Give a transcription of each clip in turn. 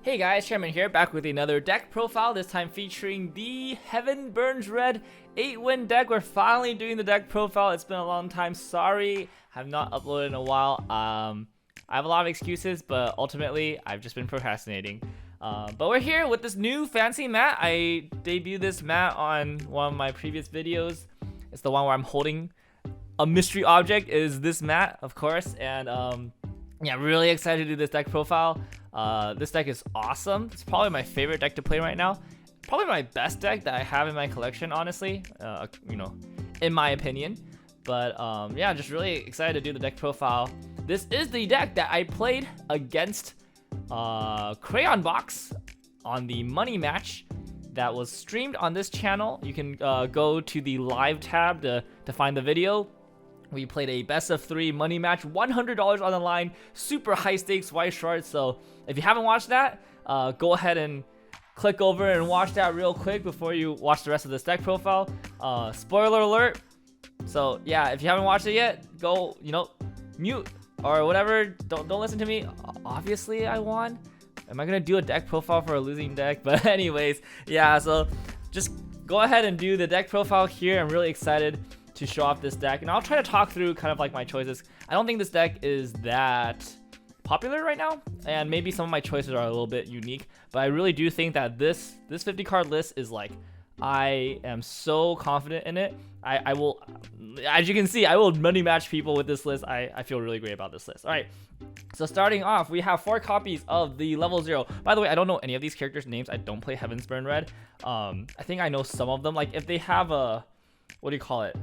Hey guys, Chairman here, back with another deck profile, this time featuring the Heaven Burns Red 8-win deck. We're finally doing the deck profile. It's been a long time. Sorry, have not uploaded in a while. I have a lot of excuses, but ultimately, I've just been procrastinating. But we're here with this new fancy mat. I debuted this mat on one of my previous videos. It's the one where I'm holding a mystery object, is this mat, of course. And yeah, really excited to do this deck profile. This deck is awesome. It's probably my favorite deck to play right now. Probably my best deck that I have in my collection, honestly. You know, in my opinion. But yeah, just really excited to do the deck profile. This is the deck that I played against Crayon Box on the money match that was streamed on this channel. You can go to the live tab to find the video. We played a best of 3 money match, $100 on the line, super high stakes white shard. So if you haven't watched that, go ahead and click over and watch that real quick before you watch the rest of this deck profile. Spoiler alert. So yeah, if you haven't watched it yet, go, mute or whatever. Don't listen to me. Obviously I won. Am I gonna do a deck profile for a losing deck? But anyways, yeah, so just go ahead and do the deck profile here. I'm really excited to show off this deck, and I'll try to talk through kind of like my choices. I don't think this deck is that popular right now, and maybe some of my choices are a little bit unique, but I really do think that this 50 card list is like, I am so confident in it. I will, as you can see, I will money match people with this list. I feel really great about this list. All right, so starting off, we have 4 copies of the level 0. By the way, I don't know any of these characters' names. I don't play Heaven's Burn Red. I think I know some of them. Like if they have a, what do you call it?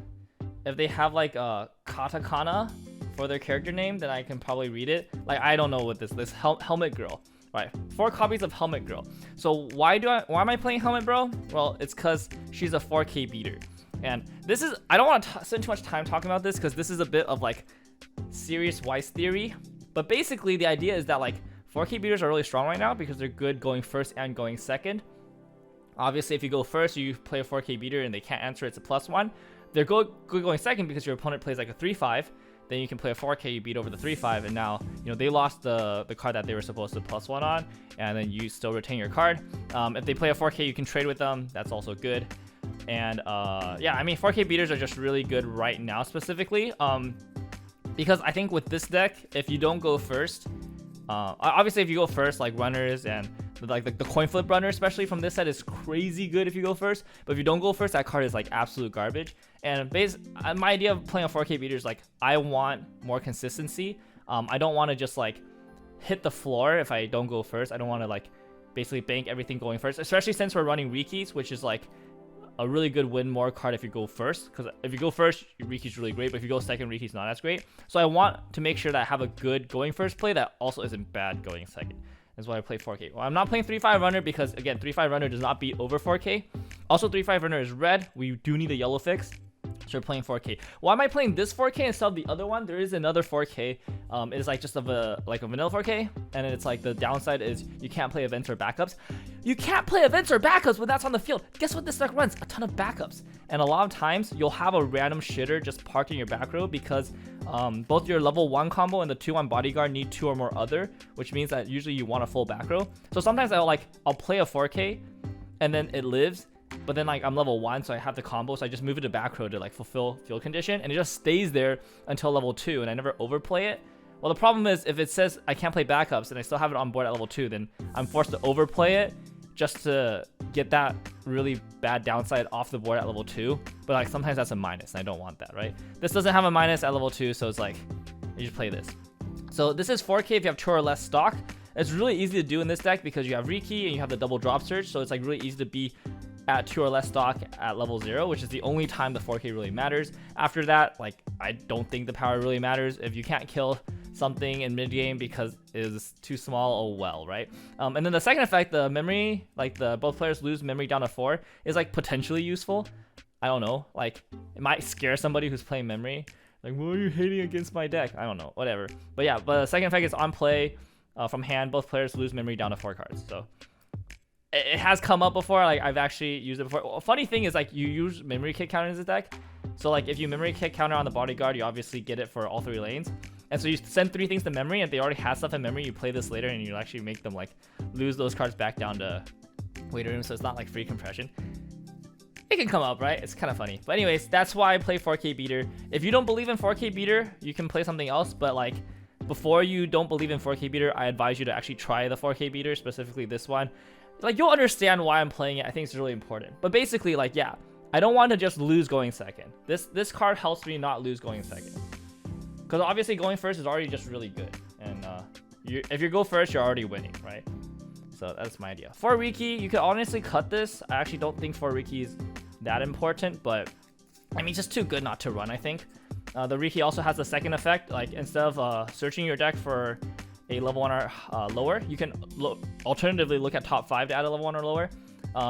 If they have like a katakana for their character name, then I can probably read it. Like I don't know what this Helmet Girl. Right, 4 copies of Helmet Girl. So why am I playing Helmet Bro? Well, it's because she's a 4K beater. And this is, I don't want to spend too much time talking about this because this is a bit of like serious Weiss theory. But basically the idea is that like 4K beaters are really strong right now because they're good going first and going second. Obviously, if you go first, you play a 4K beater and they can't answer, it's a +1. They're good going second because your opponent plays like a 3-5. Then you can play a 4K, you beat over the 3-5, and now they lost the card that they were supposed to +1 on, and then you still retain your card. If they play a 4K, you can trade with them. That's also good. And yeah, I mean 4K beaters are just really good right now specifically, because I think with this deck, if you don't go first, obviously if you go first, like runners and like the coin flip runner, especially from this set, is crazy good if you go first. But if you don't go first, that card is like absolute garbage. And my idea of playing a 4K beater is like, I want more consistency. I don't want to just like hit the floor if I don't go first. I don't want to like basically bank everything going first, especially since we're running Rikis, which is like a really good win more card if you go first. Because if you go first, Riki's really great, but if you go second, Riki's not as great. So I want to make sure that I have a good going first play that also isn't bad going second. That's why I play 4K. Well, I'm not playing 3-5 runner because again, 3-5 runner does not beat over 4K. Also, 3-5 runner is red. We do need a yellow fix. So we're playing 4K. Why am I playing this 4K instead of the other one? There is another 4K. It's like just a vanilla 4K, and then it's like the downside is you can't play events or backups. You can't play events or backups when that's on the field. Guess what this deck runs? A ton of backups. And a lot of times you'll have a random shitter just parked in your back row because both your level 1 combo and the 2-1 bodyguard need 2 or more other, which means that usually you want a full back row. So sometimes I'll play a 4K and then it lives. But then like I'm level 1, so I have the combo, so I just move it to back row to like fulfill field condition, and it just stays there until level 2, and I never overplay it. Well, the problem is if it says I can't play backups and I still have it on board at level 2, then I'm forced to overplay it just to get that really bad downside off the board at level 2. But like sometimes that's a minus, and I don't want that, right? This doesn't have a minus at level 2, so it's like you just play this. So this is 4K if you have 2 or less stock. It's really easy to do in this deck because you have Riki and you have the double drop surge, so it's like really easy to be at 2 or less stock at level 0, which is the only time the 4K really matters. After that, like I don't think the power really matters. If you can't kill something in mid game because it is too small, oh well, right? And then the second effect, the memory, like both players lose memory down to 4, is like potentially useful. I don't know, like it might scare somebody who's playing memory. Like, why are you hating against my deck? I don't know, whatever. But yeah, but the second effect is on play from hand, both players lose memory down to 4 cards. So it has come up before, like I've actually used it before. Well, funny thing is like you use memory kick counter in this deck. So like if you memory kick counter on the bodyguard, you obviously get it for all 3 lanes. And so you send 3 things to memory, and if they already have stuff in memory, you play this later, and you actually make them like lose those cards back down to waiting room. So it's not like free compression. It can come up, right? It's kind of funny. But anyways, that's why I play 4K beater. If you don't believe in 4K beater, you can play something else. But like before you don't believe in 4K beater, I advise you to actually try the 4K beater, specifically this one. Like you'll understand why I'm playing it. I think it's really important. But basically, like yeah, I don't want to just lose going second. This card helps me not lose going second. Because obviously going first is already just really good. And if you go first, you're already winning, right? So that's my idea. For Riki, you could honestly cut this. I actually don't think for Riki is that important, but I mean, it's just too good not to run, I think. The Riki also has the second effect. Like instead of searching your deck for a level 1 or lower, you can alternatively look at top 5 to add a level 1 or lower.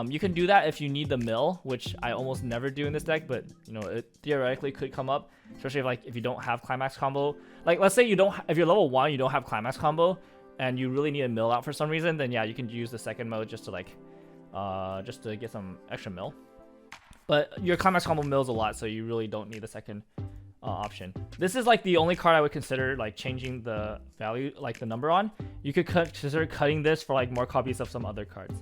You can do that if you need the mill, which I almost never do in this deck, but you know, it theoretically could come up, especially if you don't have climax combo. Like let's say if you're level 1, you don't have climax combo and you really need a mill out for some reason, then yeah, you can use the second mode just to get some extra mill. But your climax combo mills a lot, so you really don't need the second option. This is like the only card I would consider like changing the value, like the number on. You could consider cutting this for like more copies of some other cards.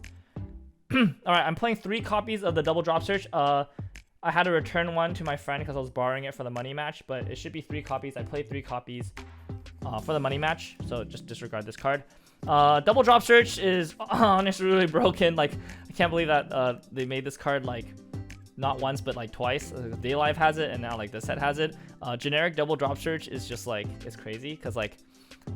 Alright, I'm playing 3 copies of the double drop search. I had to return one to my friend because I was borrowing it for the money match, but it should be 3 copies. I played 3 copies for the money match, so just disregard this card. Double drop search is honestly really broken. Like I can't believe that they made this card like not once but like twice. Daylife has it and now like the set has it. Generic double drop search is just like, it's crazy because like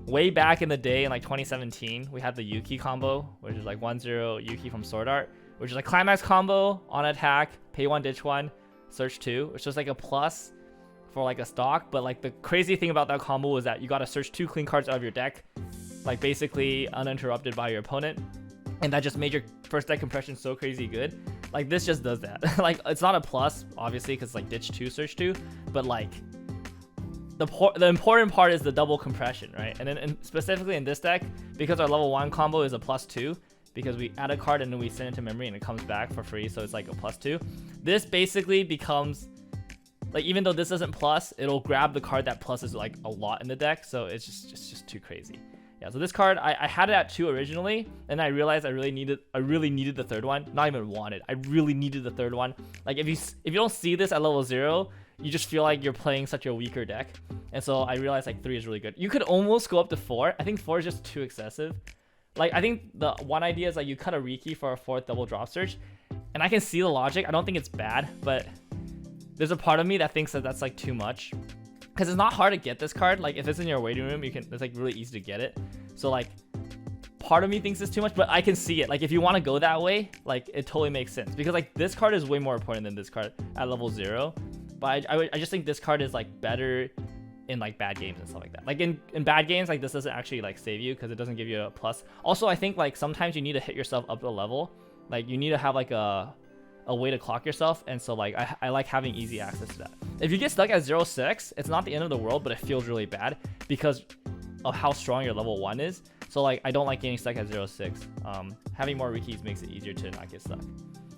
way back in the day in like 2017 we had the Yuki combo, which is like 1-0 Yuki from Sword Art, which is a climax combo on attack, pay 1 ditch 1 search 2, which is like a plus for like a stock. But like the crazy thing about that combo was that you got to search 2 clean cards out of your deck, like basically uninterrupted by your opponent, and that just made your first deck compression so crazy good. Like this just does that. Like it's not a plus obviously because like ditch 2 search 2, but like the important part is the double compression, right? And then specifically in this deck, because our level 1 combo is a +2, because we add a card and then we send it to memory and it comes back for free, so it's like a +2. This basically becomes like, even though this doesn't plus, it'll grab the card that pluses like a lot in the deck, so it's just too crazy. Yeah, so this card I had it at 2 originally, and I realized I really needed the third one. Not even wanted, I really needed the third one. Like if you don't see this at level 0, you just feel like you're playing such a weaker deck. And so I realized like 3 is really good. You could almost go up to 4. I think 4 is just too excessive. Like I think the one idea is like you cut a Riki for a 4th double drop search, and I can see the logic. I don't think it's bad, but there's a part of me that thinks that that's like too much, because it's not hard to get this card. Like if it's in your waiting room, it's like really easy to get it. So like part of me thinks it's too much, but I can see it. Like if you want to go that way, like it totally makes sense, because like this card is way more important than this card at level 0. But I just think this card is like better in like bad games and stuff like that. Like in bad games, like this doesn't actually like save you because it doesn't give you a plus. Also, I think like sometimes you need to hit yourself up a level. Like you need to have like a way to clock yourself, and so like I like having easy access to that. If you get stuck at 0-6, it's not the end of the world, but it feels really bad because of how strong your level 1 is. So like I don't like getting stuck at 0-6. Having more Rikis makes it easier to not get stuck.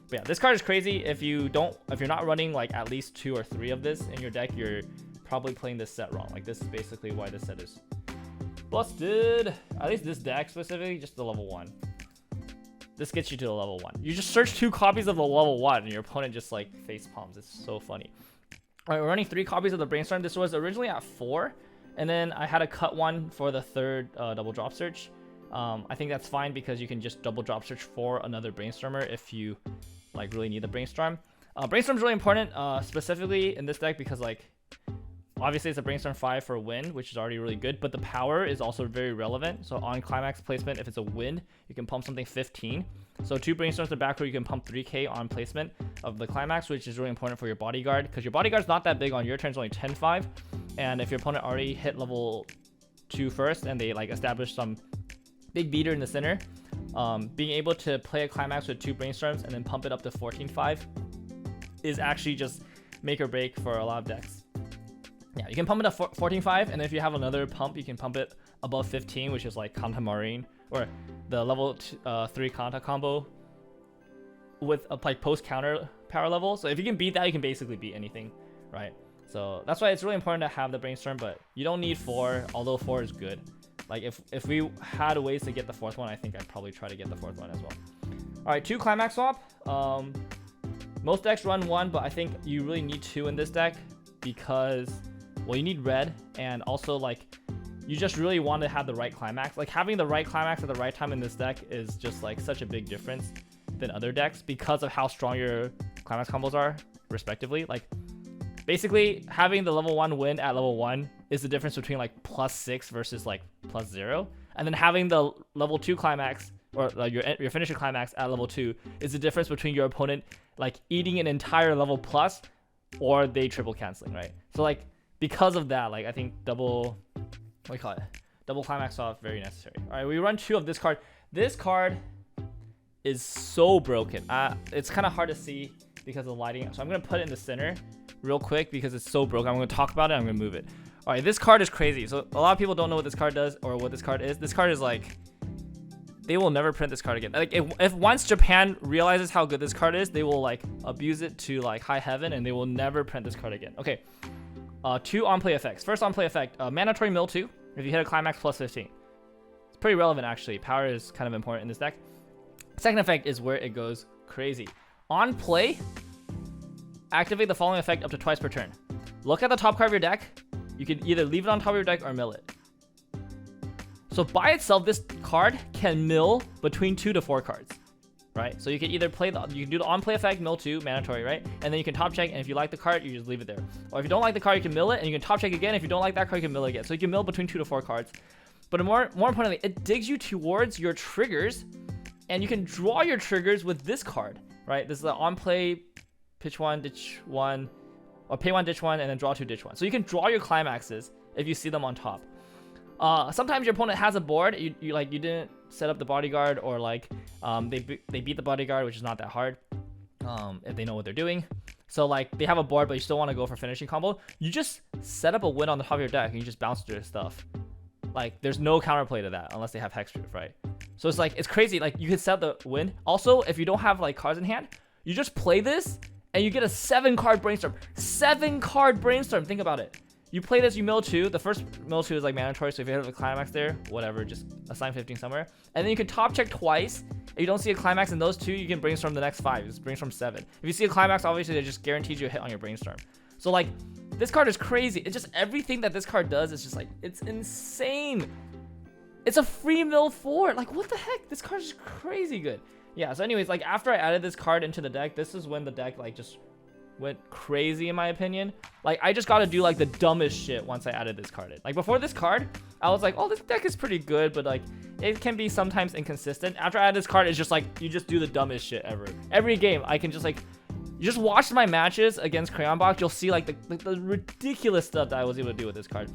But yeah, this card is crazy. If you're not running like at least 2 or 3 of this in your deck, you're probably playing this set wrong. Like this is basically why this set is busted. At least this deck specifically, just the level 1. This gets you to the level 1. You just search 2 copies of the level 1 and your opponent just like face palms. It's so funny. All right, we're running 3 copies of the Brainstorm. This was originally at 4, and then I had to cut one for the 3rd double drop search. I think that's fine because you can just double drop search for another Brainstormer if you like really need the Brainstorm. Brainstorm is really important, specifically in this deck, because like obviously it's a Brainstorm 5 for wind, which is already really good, but the power is also very relevant. So on climax placement, if it's a wind, you can pump something 15. So 2 Brainstorms in the back row, you can pump 3k on placement of the climax, which is really important for your bodyguard, because your bodyguard's not that big on your turn. It's only 10-5, and if your opponent already hit level 2 first and they like establish some big beater in the center, being able to play a climax with 2 Brainstorms and then pump it up to 14-5 is actually just make or break for a lot of decks. Yeah, you can pump it up 14-5, and if you have another pump, you can pump it above 15, which is like Kanta Marine, or the level 3 Kanta combo with a like post counter power level. So if you can beat that, you can basically beat anything, right? So that's why it's really important to have the brainstorm, but you don't need 4, although 4 is good. Like if we had ways to get the 4th one, I think I'd probably try to get the 4th one as well. All right, 2 climax swap. Most decks run 1, but I think you really need 2 in this deck because, well, you need red, and also like you just really want to have the right climax. Like having the right climax at the right time in this deck is just like such a big difference than other decks because of how strong your climax combos are, respectively. Like basically having the level 1 win at level 1 is the difference between like +6 versus like +0, and then having the level 2 climax or your finisher climax at level 2 is the difference between your opponent like eating an entire level plus or they triple canceling, right? So like because of that, like I think double climax swap very necessary. All right, we run 2 of this card. This card is so broken. It's kind of hard to see because of the lighting, so I'm gonna put it in the center real quick because it's so broken. I'm gonna talk about it, I'm gonna move it. All right, this card is crazy. So a lot of people don't know what this card does or what this card is. This card is like, they will never print this card again. Like if once Japan realizes how good this card is, they will like abuse it to like high heaven, and they will never print this card again. Okay, 2 on-play effects. First on-play effect, mandatory mill 2. If you hit a climax +15. It's pretty relevant actually. Power is kind of important in this deck. Second effect is where it goes crazy. On play, activate the following effect up to twice per turn. Look at the top card of your deck. You can either leave it on top of your deck or mill it. So by itself, this card can mill between 2 to 4 cards, right? So you can either you can do the on-play effect, mill 2, mandatory, right? And then you can top check, and if you like the card, you just leave it there. Or if you don't like the card, you can mill it, and you can top check again. If you don't like that card, you can mill it again. So you can mill between 2 to 4 cards. But more importantly, it digs you towards your triggers, and you can draw your triggers with this card, right? This is the on-play, pitch 1, ditch 1, or pay 1, ditch 1, and then draw 2, ditch 1. So you can draw your climaxes if you see them on top. Sometimes your opponent has a board, you didn't set up the bodyguard, or like they beat the bodyguard, which is not that hard if they know what they're doing. So like they have a board, but you still want to go for finishing combo. You just set up a win on the top of your deck, and you just bounce their stuff. Like there's no counterplay to that unless they have hexproof, right? So it's like, it's crazy. Like you can set up the win. Also, if you don't have like cards in hand, you just play this and you get a 7-card brainstorm. 7-card brainstorm. Think about it. You play this, you mill 2. The first mill 2 is like mandatory, so if you have a climax there, whatever, just assign 15 somewhere. And then you can top check twice. If you don't see a climax in those 2, you can brainstorm the next 5. Just brainstorm 7. If you see a climax, obviously it just guarantees you a hit on your brainstorm. So like, this card is crazy. It's just everything that this card does is just like, it's insane. It's a free mill 4. Like, what the heck? This card is crazy good. Yeah, so anyways, like after I added this card into the deck, this is when the deck like just went crazy in my opinion. Like I just got to do like the dumbest shit once I added this card in. Like before this card, I was like, oh, this deck is pretty good, but like it can be sometimes inconsistent. After I added this card, it's just like you just do the dumbest shit ever. Every game I can just like, you just watch my matches against Crayon Box, you'll see like the ridiculous stuff that I was able to do with this card.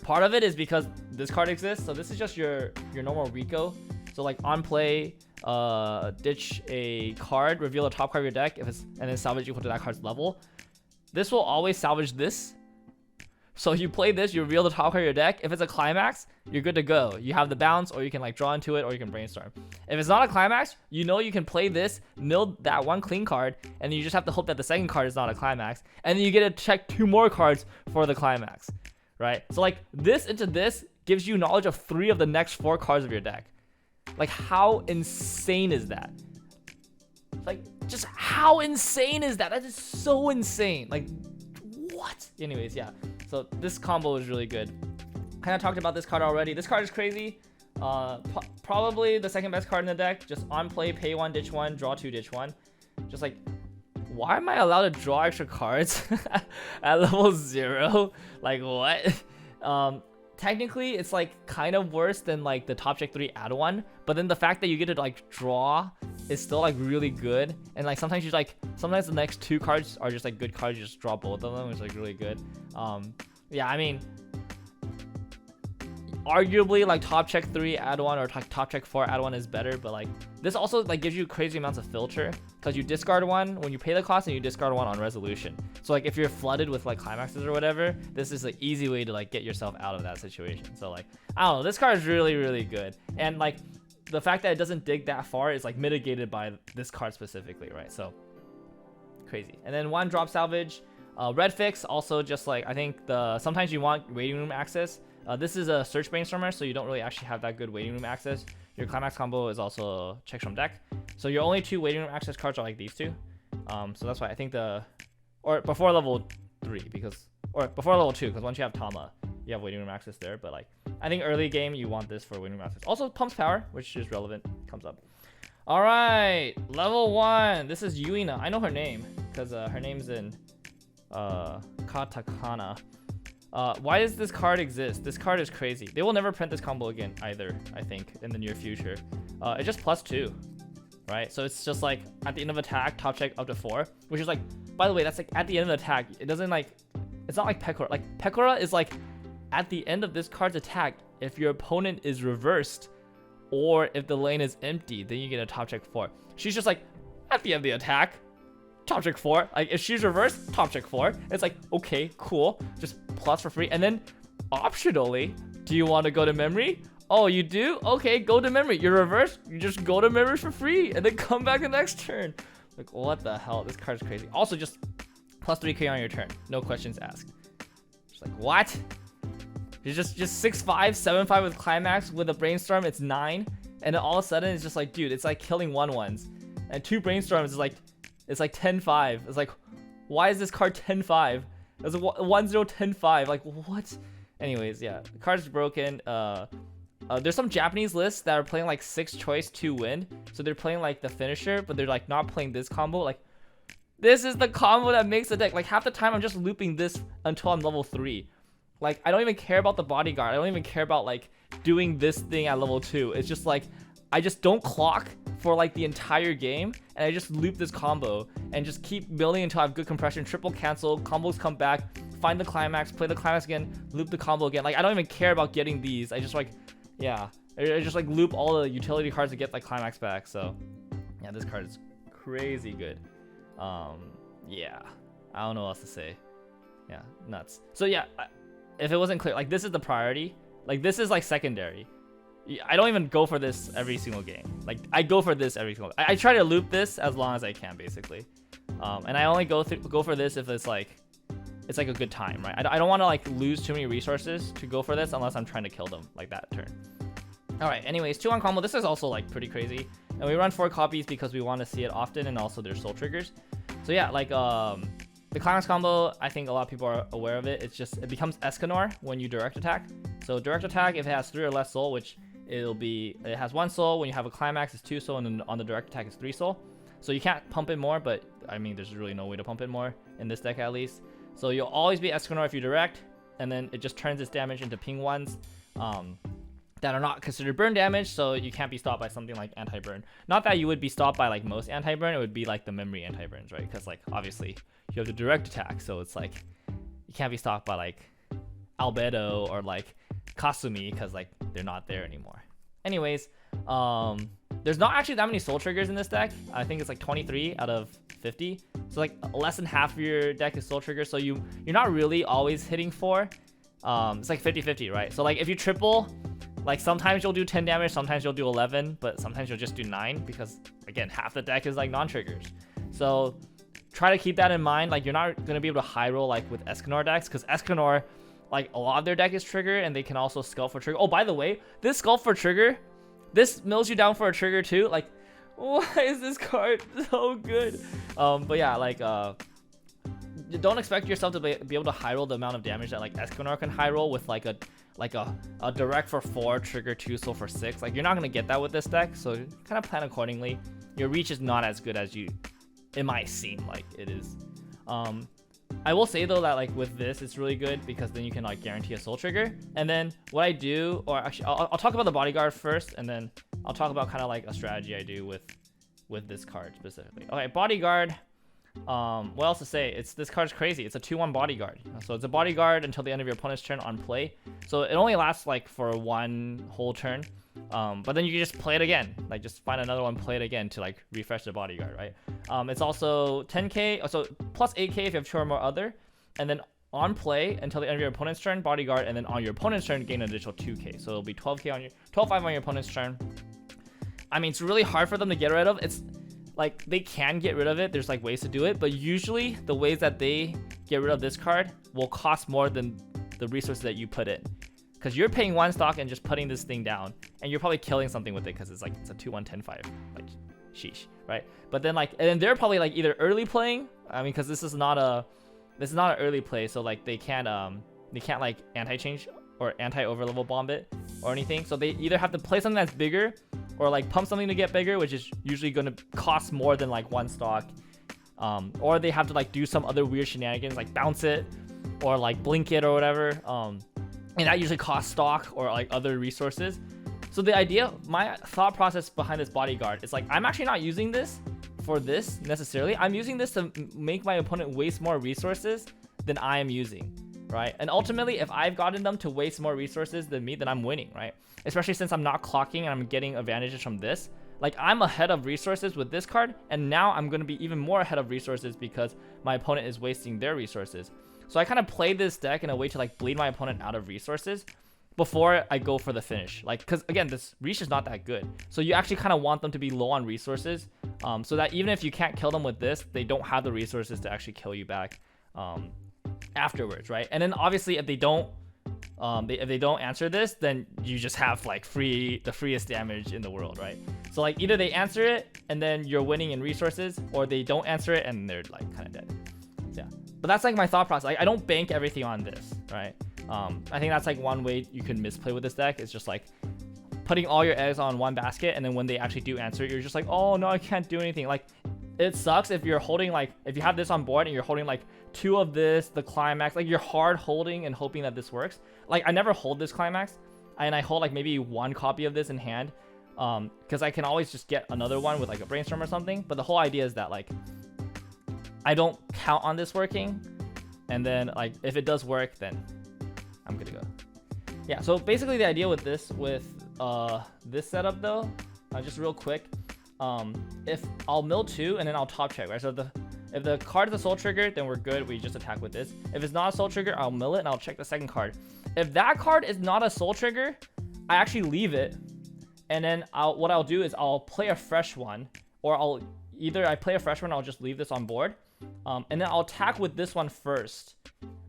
Part of it is because this card exists. So this is just your normal Rico. So like on play, ditch a card, reveal the top card of your deck, and then salvage equal to that card's level. This will always salvage this. So you play this, you reveal the top card of your deck. If it's a climax, you're good to go. You have the bounce, or you can like draw into it, or you can brainstorm. If it's not a climax, you know you can play this, mill that 1 clean card, and you just have to hope that the second card is not a climax, and then you get to check 2 more cards for the climax, right? So like this into this gives you knowledge of 3 of the next 4 cards of your deck. Like how insane is that? Like just how insane is that? That is so insane. Like what? Anyways, yeah. So this combo is really good. Kind of talked about this card already. This card is crazy. Probably the second best card in the deck. Just on play, pay 1, ditch 1, draw 2, ditch 1. Just like, why am I allowed to draw extra cards at level 0? Like what? Technically, it's like kind of worse than like the top check 3 add 1, but then the fact that you get to like draw is still like really good. And like sometimes the next 2 cards are just like good cards. You just draw both of them, which is like really good. Yeah, I mean, arguably like top check 3 add 1 or top check 4 add 1 is better, but like this also like gives you crazy amounts of filter because you discard 1 when you pay the cost and you discard 1 on resolution. So like if you're flooded with like climaxes or whatever, this is an easy way to like get yourself out of that situation. So like, I don't know, this card is really, really good. And like the fact that it doesn't dig that far is like mitigated by this card specifically, right? So crazy. And then 1 drop salvage. Red fix also just like I think sometimes you want waiting room access. This is a search brainstormer, so you don't really actually have that good waiting room access. Your climax combo is also checks from deck, so your only 2 waiting room access cards are like these 2. So that's why I think or before level 3 or before level 2 because once you have Tama, you have waiting room access there. But like I think early game you want this for waiting room access. Also pumps power, which is relevant, comes up. All right, level 1. This is Yuina. I know her name because her name's in katakana. Why does this card exist? This card is crazy. They will never print this combo again either, I think, in the near future. It's just +2, right? So it's just like at the end of attack, top check up to 4, which is like, by the way, that's like at the end of the attack. It doesn't like, it's not like Pekora. Like Pekora is like at the end of this card's attack, if your opponent is reversed or if the lane is empty, then you get a top check 4. She's just like at the end of the attack, top check 4. Like if she's reversed, top check 4. It's like, okay, cool, just plus for free. And then optionally, do you want to go to memory? Oh, you do? Okay, go to memory. You're reversed, you just go to memory for free and then come back the next turn. Like what the hell? This card's crazy. Also just plus 3k on your turn, no questions asked. Just like what? You're just 6-5, 7-5 with climax with a brainstorm. It's 9, and then all of a sudden it's just like, dude, it's like killing 1/1s, and 2 brainstorms is like, it's like 10-5. It's like, why is this card 10-5? It's a 1-0-10-5. Like what? Anyways, yeah, the card's broken. There's some Japanese lists that are playing like 6 choice 2 win, so they're playing like the finisher, but they're like not playing this combo. Like this is the combo that makes the deck. Like half the time I'm just looping this until I'm level 3. Like I don't even care about the bodyguard. I don't even care about like doing this thing at level 2. It's just like I just don't clock for like the entire game, and I just loop this combo and just keep building until I have good compression, triple cancel, combos come back, find the climax, play the climax again, loop the combo again. Like I don't even care about getting these. I just like, yeah, I just like loop all the utility cards to get like climax back. So yeah, this card is crazy good. Yeah, I don't know what else to say. Yeah, nuts. So yeah, if it wasn't clear, like this is the priority. Like this is like secondary. I don't even go for this every single game. Like I go for this every single. I try to loop this as long as I can, basically. And I only go for this if it's like a good time, right? I don't want to like lose too many resources to go for this unless I'm trying to kill them like that turn. All right. Anyways, 2-1 combo. This is also like pretty crazy, and we run 4 copies because we want to see it often, and also there's soul triggers. So yeah, like the climax combo, I think a lot of people are aware of it. It's just it becomes Escanor when you direct attack. So direct attack, if it has 3 or less soul, which it has 1 soul. When you have a climax, it's 2 soul, and then on the direct attack, it's 3 soul. So you can't pump it more, but I mean, there's really no way to pump it more in this deck at least. So you'll always be Escanor if you direct, and then it just turns its damage into ping 1s that are not considered burn damage, so you can't be stopped by something like anti-burn. Not that you would be stopped by like most anti-burn, it would be like the memory anti-burns, right? Because like obviously you have the direct attack, so it's like you can't be stopped by like Albedo or like Kasumi because like they're not there anymore. Anyways, there's not actually that many soul triggers in this deck. I think it's like 23 out of 50. So like less than half of your deck is soul triggers. So you're not really always hitting 4. It's like 50-50, right? So like if you triple, like sometimes you'll do 10 damage, sometimes you'll do 11, but sometimes you'll just do 9 because again, half the deck is like non-triggers. So try to keep that in mind. Like you're not gonna be able to high roll like with Escanor decks, because Escanor, like a lot of their deck is trigger, and they can also sculpt for trigger. Oh, by the way, this sculpt for trigger, this mills you down for a trigger too. Like, why is this card so good? But yeah, like don't expect yourself to be able to high roll the amount of damage that like Escanor can high roll with like a direct for 4, trigger 2, soul for 6. Like you're not gonna get that with this deck, so kind of plan accordingly. Your reach is not as good as it might seem like it is. I will say though that like with this, it's really good because then you can like guarantee a soul trigger. And then what I do, or actually I'll talk about the bodyguard first, and then I'll talk about kind of like a strategy I do with this card specifically. Okay, bodyguard. What else to say? This card's crazy. It's a 2-1 bodyguard. So it's a bodyguard until the end of your opponent's turn on play. So it only lasts like for 1 whole turn. But then you can just play it again. Like just find another one, play it again to like refresh the bodyguard, right? It's also 10k, so plus 8k if you have 2 or more other. And then on play until the end of your opponent's turn, bodyguard, and then on your opponent's turn, gain an additional 2k. So it'll be 12k on 12.5 on your opponent's turn. I mean, it's really hard for them to get rid of. It's like they can get rid of it. There's like ways to do it, but usually the ways that they get rid of this card will cost more than the resources that you put in. Because you're paying 1 stock and just putting this thing down, and you're probably killing something with it because it's a 2-1-10-5, like sheesh, right? But then and then they're probably like either early playing. I mean, because this is not an early play, so like they can't like anti-change or anti-overlevel bomb it or anything. So they either have to play something that's bigger or like pump something to get bigger, which is usually going to cost more than like 1 stock, or they have to like do some other weird shenanigans like bounce it or like blink it or whatever. And that usually costs stock or like other resources. So the idea, my thought process behind this bodyguard is like, I'm actually not using this for this necessarily. I'm using this to make my opponent waste more resources than I am using, right? And ultimately, if I've gotten them to waste more resources than me, then I'm winning, right? Especially since I'm not clocking and I'm getting advantages from this. Like, I'm ahead of resources with this card, and now I'm going to be even more ahead of resources because my opponent is wasting their resources. So I kind of play this deck in a way to like bleed my opponent out of resources before I go for the finish. Like, because again, this reach is not that good. So you actually kind of want them to be low on resources, so that even if you can't kill them with this, they don't have the resources to actually kill you back afterwards, right? And then obviously if they don't answer this, then you just have like the freest damage in the world, right? So like either they answer it and then you're winning in resources, or they don't answer it and they're like kind of dead. Yeah, but that's like my thought process. Like, I don't bank everything on this, right? I think that's like one way you can misplay with this deck. It's just like putting all your eggs on one basket, and then when they actually do answer it, you're just like, oh no, I can't do anything. Like, it sucks if you're holding like, if you have this on board and you're holding like 2 of this, the climax, like you're hard holding and hoping that this works. Like, I never hold this climax, and I hold like maybe 1 copy of this in hand, because I can always just get another one with like a brainstorm or something. But the whole idea is that like, I don't count on this working, and then like if it does work, then I'm good to go. Yeah, so basically the idea with this setup though, just real quick, if I'll mill 2 and then I'll top check, right? So if the card is a soul trigger, then we're good. We just attack with this. If it's not a soul trigger, I'll mill it and I'll check the second card. If that card is not a soul trigger, I actually leave it, and then what I'll do is I'll play a fresh one, or I play a fresh one, I'll just leave this on board, and then I'll attack with this one first,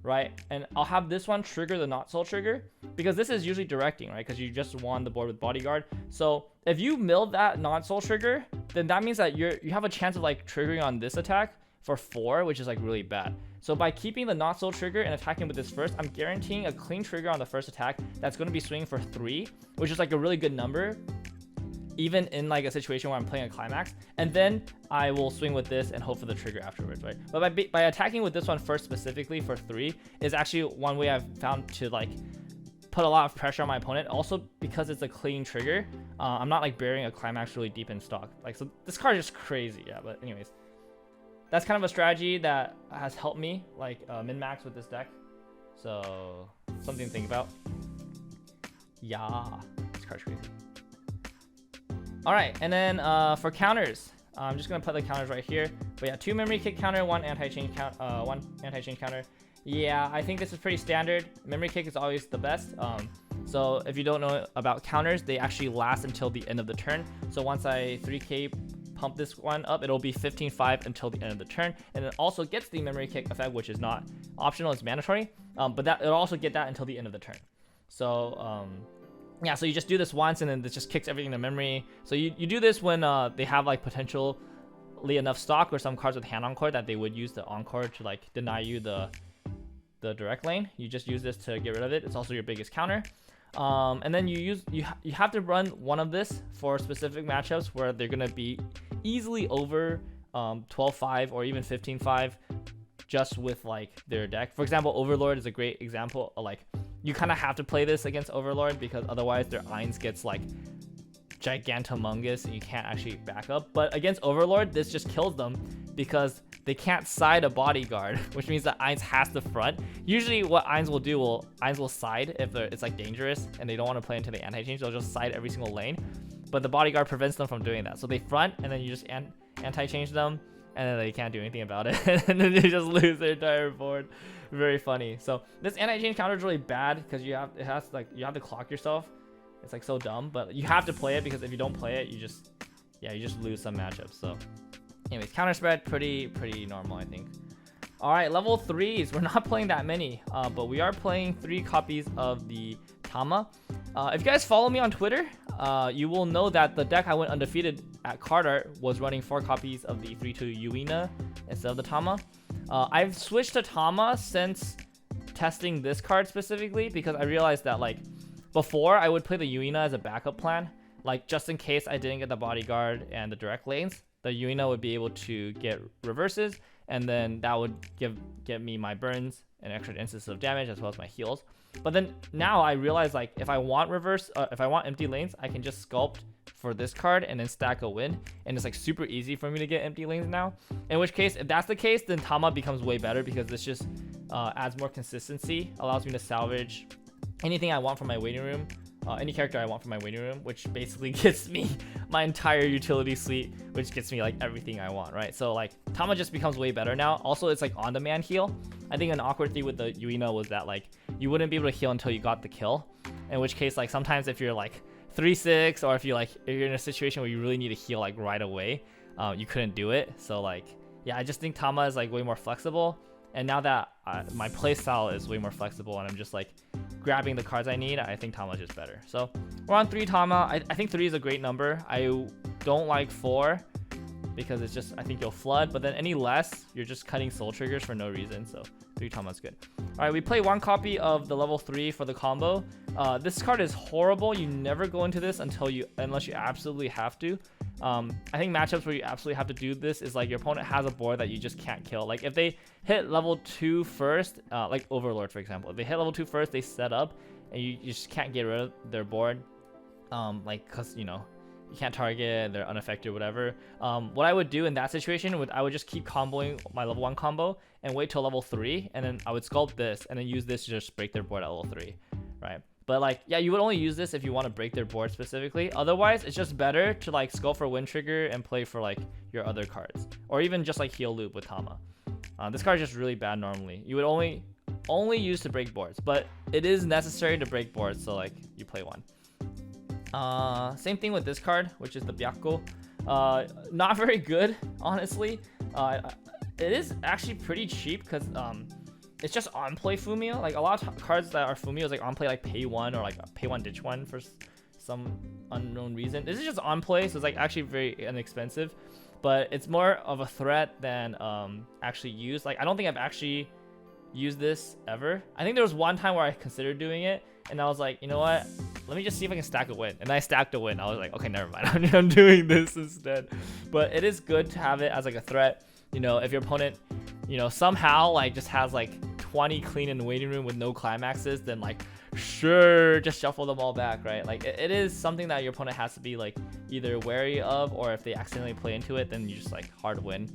right? And I'll have this one trigger the not soul trigger, because this is usually directing, right? Because you just won the board with bodyguard. So if you mill that non soul trigger, then that means that you have a chance of like triggering on this attack for 4, which is like really bad. So by keeping the not soul trigger and attacking with this first, I'm guaranteeing a clean trigger on the first attack that's going to be swinging for 3, which is like a really good number, even in like a situation where I'm playing a climax. And then I will swing with this and hope for the trigger afterwards, right? But by attacking with this one first specifically for 3 is actually one way I've found to like put a lot of pressure on my opponent. Also because it's a clean trigger, I'm not like burying a climax really deep in stock. Like, so this card is just crazy. Yeah, but anyways, that's kind of a strategy that has helped me like min-max with this deck. So something to think about. Yeah, this card's crazy. All right, and then for counters, I'm just gonna put the counters right here. But yeah, 2 memory kick counter, 1 anti-change counter. Yeah, I think this is pretty standard. Memory kick is always the best. So if you don't know about counters, they actually last until the end of the turn. So once I 3k pump this one up, it'll be 15-5 until the end of the turn, and it also gets the memory kick effect, which is not optional, it's mandatory. But it'll also get that until the end of the turn. So yeah, so you just do this once, and then this just kicks everything to memory. So you do this when they have like potentially enough stock, or some cards with hand encore that they would use the encore to like deny you the direct lane. You just use this to get rid of it. It's also your biggest counter. And then you have to run one of this for specific matchups where they're gonna be easily over 12-5 or even 15-5 just with like their deck. For example, Overlord is a great example. Like, you kind of have to play this against Overlord because otherwise their Eins gets like gigantomongous and you can't actually back up. But against Overlord, this just kills them because they can't side a bodyguard, which means that Eins has to front. Usually what Eins will do, Eins will side if it's like dangerous and they don't want to play into the anti-change. They'll just side every single lane, but the bodyguard prevents them from doing that. So they front, and then you just anti-change them, and then they can't do anything about it, and then they just lose their entire board. Very funny. So this anti-change counter is really bad because you have to clock yourself. It's like so dumb, but you have to play it because if you don't play it, you just lose some matchups. So anyways, counter spread pretty normal, I think. All right, level 3s. We're not playing that many, but we are playing 3 copies of the Tama. If you guys follow me on Twitter, you will know that the deck I went undefeated at card art was running 4 copies of the 3-2 Uina instead of the Tama. I've switched to Tama since testing this card specifically because I realized that like before I would play the Uina as a backup plan, like just in case I didn't get the bodyguard and the direct lanes, the Uina would be able to get reverses, and then that would give me my burns and extra instances of damage as well as my heals. But then now I realize like if I want if I want empty lanes, I can just sculpt for this card and then stack a win, and it's like super easy for me to get empty lanes now. In which case, if that's the case, then Tama becomes way better because this just adds more consistency, allows me to salvage anything I want from my waiting room, any character I want from my waiting room, which basically gets me my entire utility suite, which gets me like everything I want, right? So like Tama just becomes way better now. Also, it's like on-demand heal. I think an awkward thing with the Uina was that like you wouldn't be able to heal until you got the kill, in which case like sometimes if you're like 3-6 or if you're in a situation where you really need to heal like right away, you couldn't do it. So like yeah, I just think Tama is like way more flexible, and now that my playstyle is way more flexible and I'm just like grabbing the cards I need, I think Tama is just better. So we're on 3 Tama. I think 3 is a great number. I don't like 4 because it's just, I think you'll flood, but then any less, you're just cutting soul triggers for no reason. So 3 Tama is good. All right, we play 1 copy of the level 3 for the combo. This card is horrible. You never go into this unless you absolutely have to. I think matchups where you absolutely have to do this is like your opponent has a board that you just can't kill. Like if they hit level 2 first, like Overlord for example, if they hit level 2 first, they set up and you just can't get rid of their board, like because you know you can't target, they're unaffected, whatever. What I would do in that situation I would just keep comboing my level 1 combo and wait till level 3, and then I would sculpt this and then use this to just break their board at level 3, right? But like, yeah, you would only use this if you want to break their board specifically. Otherwise, it's just better to like sculpt for win trigger and play for like your other cards, or even just like heal loop with Tama. This card is just really bad normally. You would only use to break boards, but it is necessary to break boards, so like you play 1. Same thing with this card, which is the Byakko. Not very good, honestly. It is actually pretty cheap because it's just on play Fumio. Like a lot of cards that are Fumio is like on play like pay 1 or like pay 1 ditch 1 for some unknown reason. This is just on play, so it's like actually very inexpensive, but it's more of a threat than actually used. Like I don't think I've actually used this ever. I think there was one time where I considered doing it and I was like, you know what, let me just see if I can stack a win, and I stacked a win. I was like, okay, never mind, I'm doing this instead. But it is good to have it as like a threat. You know, if your opponent, you know, somehow like just has like 20 clean in the waiting room with no climaxes, then like sure, just shuffle them all back, right? Like it is something that your opponent has to be like either wary of, or if they accidentally play into it, then you just like hard win.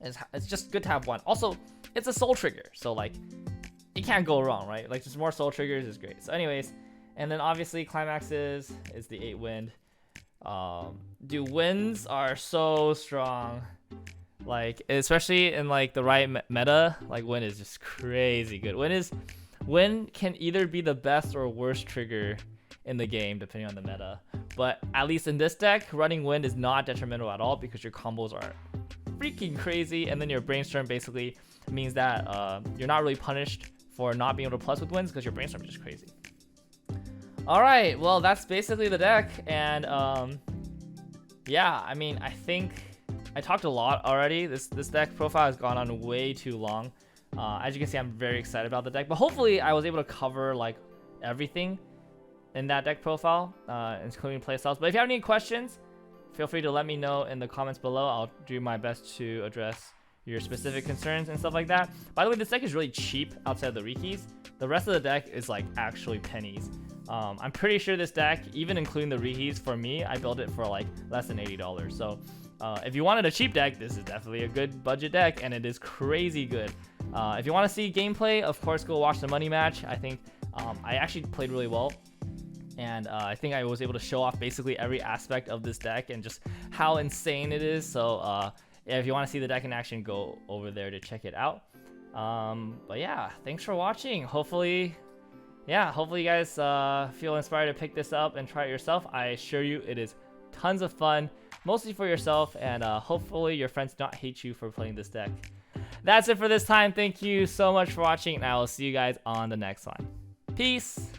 It's just good to have 1. Also, it's a soul trigger, so like you can't go wrong, right? Like just more soul triggers is great. So anyways, and then obviously climaxes is the 8 wind. Dude, winds are so strong. Like especially in like the right meta, like wind is just crazy good. Wind can either be the best or worst trigger in the game depending on the meta, but at least in this deck, running wind is not detrimental at all because your combos are freaking crazy, and then your brainstorm basically means that you're not really punished for not being able to plus with wins because your brainstorm is just crazy. All right, well that's basically the deck, and yeah, I mean, I think I talked a lot already. This deck profile has gone on way too long. As you can see, I'm very excited about the deck, but hopefully I was able to cover like everything in that deck profile, including playstyles. But if you have any questions, feel free to let me know in the comments below. I'll do my best to address your specific concerns and stuff like that. By the way, this deck is really cheap outside of the Rikis. The rest of the deck is like actually pennies. I'm pretty sure this deck, even including the Rikis, for me, I built it for like less than $80. So if you wanted a cheap deck, this is definitely a good budget deck, and it is crazy good. If you want to see gameplay, of course, go watch the money match. I think I actually played really well, and I think I was able to show off basically every aspect of this deck and just how insane it is. So if you want to see the deck in action, go over there to check it out. But yeah, thanks for watching. Hopefully you guys feel inspired to pick this up and try it yourself. I assure you it is tons of fun, mostly for yourself, and hopefully your friends do not hate you for playing this deck. That's it for this time. Thank you so much for watching, and I will see you guys on the next one. Peace.